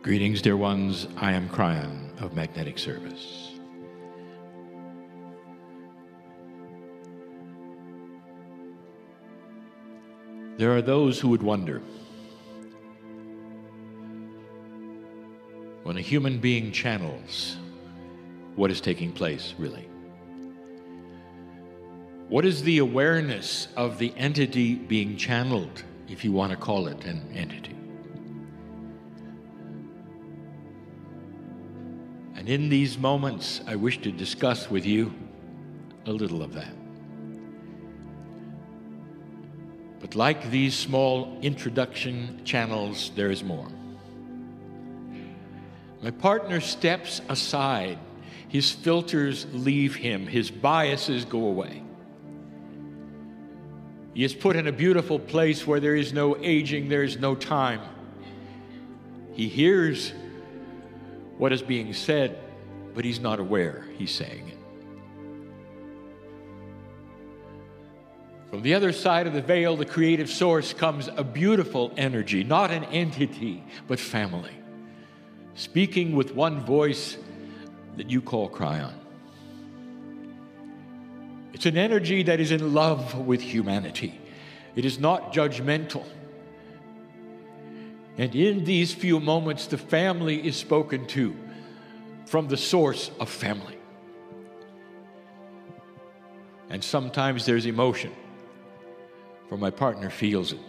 Greetings, dear ones. I am Kryon of Magnetic Service. There are those who would wonder, when a human being channels, what is taking place, really? What is the awareness of the entity being channeled, if you want to call it an entity? And in these moments, I wish to discuss with you a little of that. But like these small introduction channels, there is more. My partner steps aside. His filters leave him. His biases go away. He is put in a beautiful place where there is no aging, there is no time. He hears what is being said, but he's not aware he's saying it. From the other side of the veil, the creative source, comes a beautiful energy, not an entity, but family, speaking with one voice that you call Kryon. It's an energy that is in love with humanity. It is not judgmental. And in these few moments, the family is spoken to from the source of family. And sometimes there's emotion, for my partner feels it.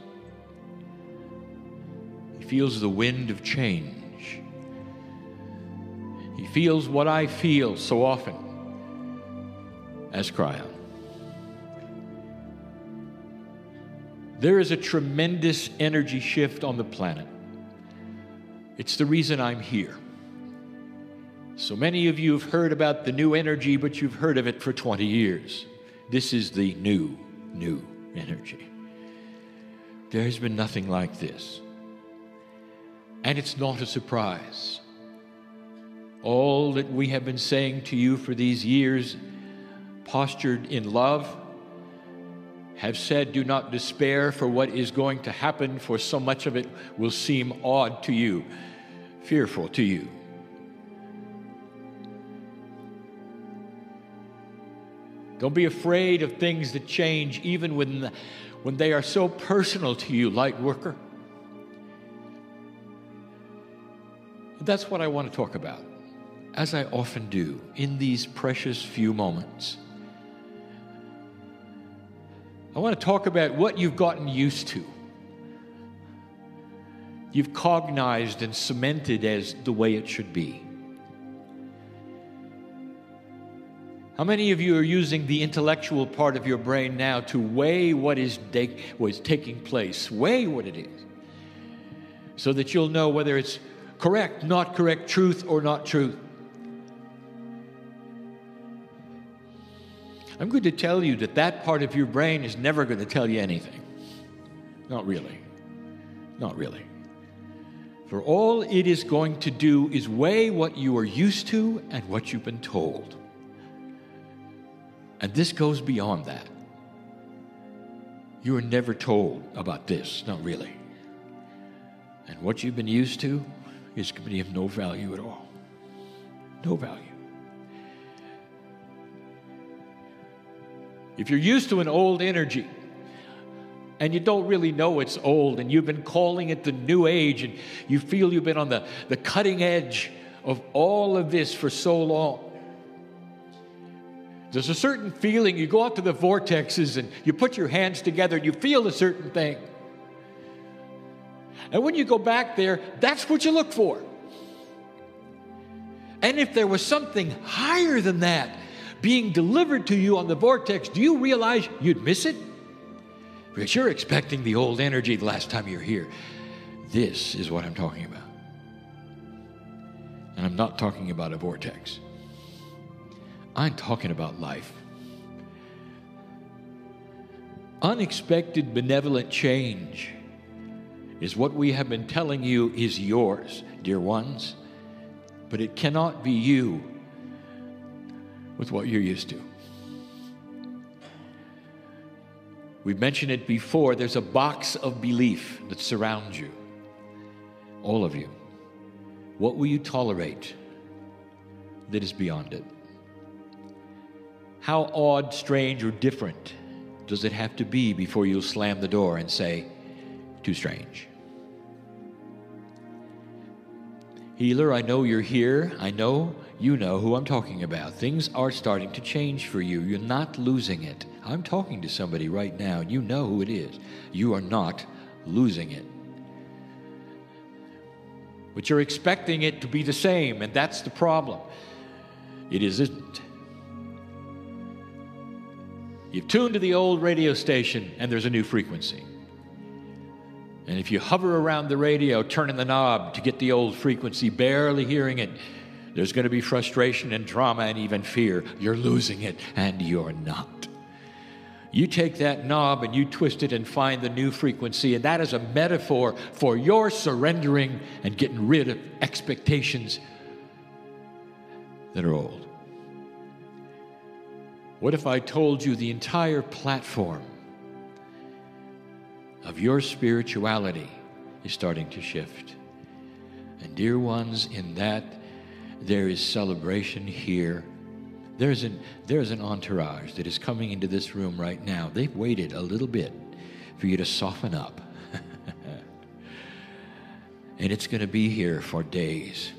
He feels the wind of change. He feels what I feel so often as Kryon. There is a tremendous energy shift on the planet. It's the reason I'm here. So many of you have heard about the new energy, but you've heard of it for 20 years. This is the new energy. There has been nothing like this. And it's not a surprise. All that we have been saying to you for these years, postured in love, have said, do not despair for what is going to happen, for so much of it will seem odd to you, fearful to you. Don't be afraid of things that change, even when they are so personal to you, light worker. That's what I want to talk about, as I often do in these precious few moments. I want to talk about what you've gotten used to. You've cognized and cemented as the way it should be. How many of you are using the intellectual part of your brain now to weigh what is taking place, weigh what it is, so that you'll know whether it's correct, not correct, truth or not truth? I'm going to tell you that part of your brain is never going to tell you anything. Not really. Not really. For all it is going to do is weigh what you are used to and what you've been told. And this goes beyond that. You were never told about this, not really. And what you've been used to is going to be of no value at all. No value. If you're used to an old energy and you don't really know it's old and you've been calling it the new age and you feel you've been on the cutting edge of all of this for so long, there's a certain feeling. You go out to the vortexes and you put your hands together and you feel a certain thing. And when you go back there, that's what you look for. And if there was something higher than that being delivered to you on the vortex, do you realize you'd miss it? Because you're expecting the old energy the last time you're here. This is what I'm talking about. And I'm not talking about a vortex. I'm talking about life. Unexpected benevolent change is what we have been telling you is yours, dear ones. But it cannot be you with what you're used to. We've mentioned it before. There's a box of belief that surrounds you. All of you. What will you tolerate that is beyond it? How odd, strange, or different does it have to be before you'll slam the door and say, too strange? Healer, I know you're here. I know you know who I'm talking about. Things are starting to change for you. You're not losing it. I'm talking to somebody right now. You know who it is. You are not losing it. But you're expecting it to be the same, and that's the problem. It isn't. You've tuned to the old radio station, and there's a new frequency. And if you hover around the radio, turning the knob to get the old frequency, barely hearing it, there's going to be frustration and drama and even fear. You're losing it, and you're not. You take that knob and you twist it and find the new frequency, and that is a metaphor for your surrendering and getting rid of expectations that are old. What if I told you the entire platform of your spirituality is starting to shift? And dear ones, in that there is celebration here. There's an entourage that is coming into this room right now. They've waited a little bit for you to soften up. And it's going to be here for days.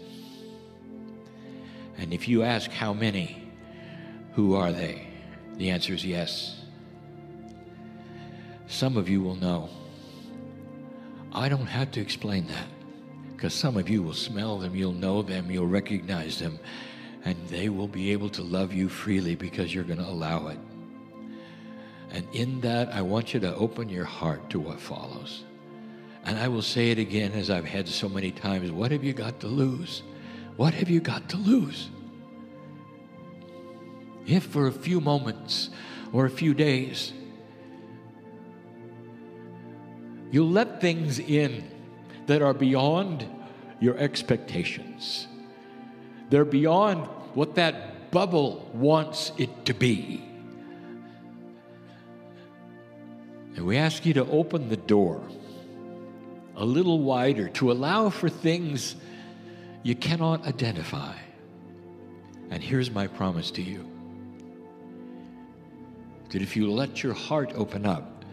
And if you ask how many, who are they? The answer is yes. Some of you will know. I don't have to explain that, because some of you will smell them, you'll know them, you'll recognize them, and they will be able to love you freely because you're going to allow it. And in that, I want you to open your heart to what follows. And I will say it again, as I've had so many times, what have you got to lose? What have you got to lose? If for a few moments or a few days, you'll let things in that are beyond your expectations. They're beyond what that bubble wants it to be. And we ask you to open the door a little wider to allow for things you cannot identify. And here's my promise to you, that if you let your heart open up,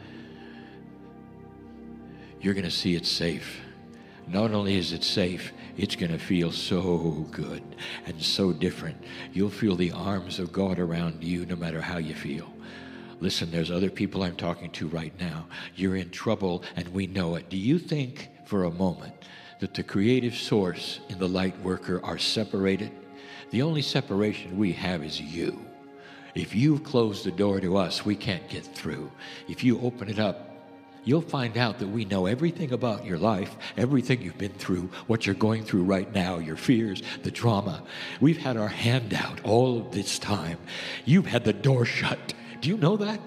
you're going to see it's safe. Not only is it safe, it's going to feel so good and so different. You'll feel the arms of God around you no matter how you feel. Listen, there's other people I'm talking to right now. You're in trouble, and we know it. Do you think for a moment that the creative source and the light worker are separated? The only separation we have is you. If you've closed the door to us, we can't get through. If you open it up, you'll find out that we know everything about your life, everything you've been through, what you're going through right now, your fears, the trauma. We've had our hand out all of this time. You've had the door shut. Do you know that?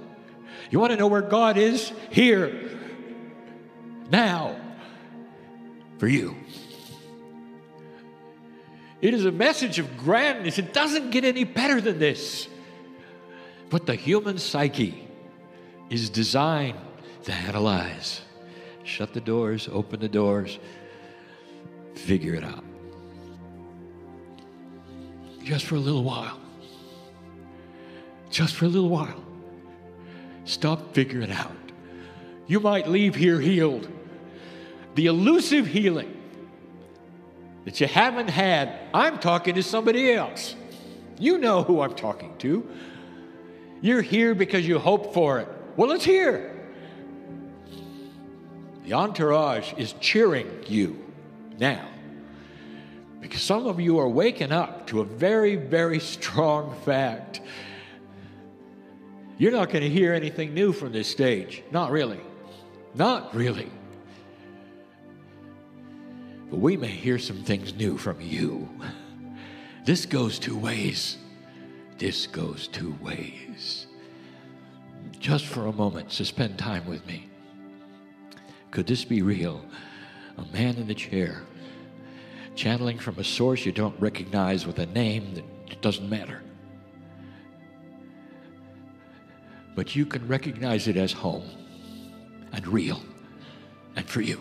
You want to know where God is? Here. Now. For you. It is a message of grandness. It doesn't get any better than this. But the human psyche is designed to analyze. Shut the doors, open the doors, figure it out. Just for a little while. Just for a little while. Stop figuring it out. You might leave here healed. The elusive healing that you haven't had, I'm talking to somebody else. You know who I'm talking to. You're here because you hoped for it. Well, it's here. The entourage is cheering you now, because some of you are waking up to a very, very strong fact. You're not going to hear anything new from this stage. Not really. Not really. But we may hear some things new from you. This goes two ways. This goes two ways. Just for a moment, suspend time with me. Could this be real? A man in a chair, channeling from a source you don't recognize with a name that doesn't matter. But you can recognize it as home and real and for you.